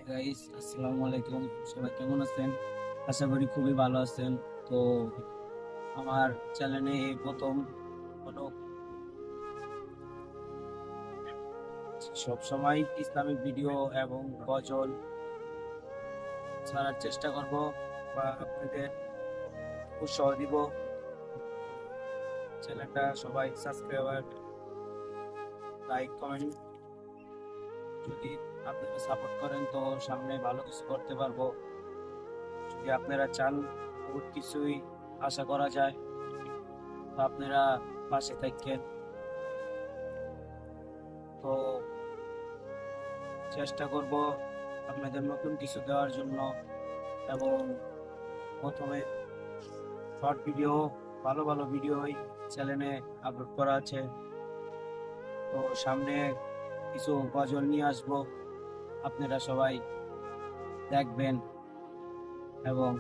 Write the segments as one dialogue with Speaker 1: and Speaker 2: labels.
Speaker 1: Guys, আসসালামু আলাইকুম। সবাই কেমন আছেন? আশা করি খুবই ভালো আছেন। তো আমার চ্যানেলে এই প্রথম হলো, সব সময় ইসলামিক ভিডিও এবং গজল ছাড়ার চেষ্টা করব বা আপনাদের উৎসাহ দিব। চ্যানেলটা সবাই সাবস্ক্রাইব, লাইক, কমেন্ট যদি আপনারা সাপোর্ট করেন তো সামনে ভালো কিছু করতে পারবো। যদি আপনারা চান বহুত কিছুই আশা করা যায়, তো আপনারা পাশে থাকেন। তো চেষ্টা করব আপনাদের নতুন কিছু দেওয়ার জন্য। এবং প্রথমে শর্ট ভিডিও, ভালো ভালো ভিডিও চ্যানেলে আপলোড করা আছে। তো সামনে কিছু গজল নিয়ে আসবো, আপনারা সবাই দেখবেন এবং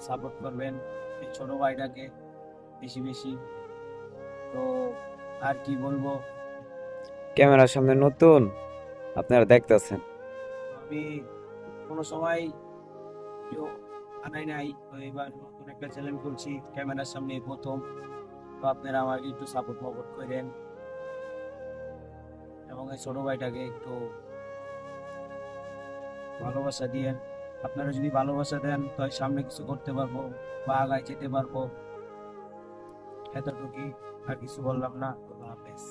Speaker 1: সাপোর্ট করবেন এই ছোট ভাইটাকে বেশি বেশি। তো আর কি বলবো,
Speaker 2: ক্যামেরার সামনে নতুন আপনারা দেখতেছেন।
Speaker 1: আমি কোনো সময় ভিডিও বানাই নাই, তো এবার নতুন একটা চ্যানেল খুলছি, ক্যামেরার সামনে এই প্রথম। তো আপনারা আমাকে একটু সাপোর্ট করেন এবং এই ছোট ভাইটাকে একটু ভালোবাসা দিয়েন। আপনারা যদি ভালোবাসা দেন তো সামনে কিছু করতে পারবো বা আগায় যেতে পারবো। এতটুকুই, আর কিছু বললাম না। আল্লাহ হাফেজ।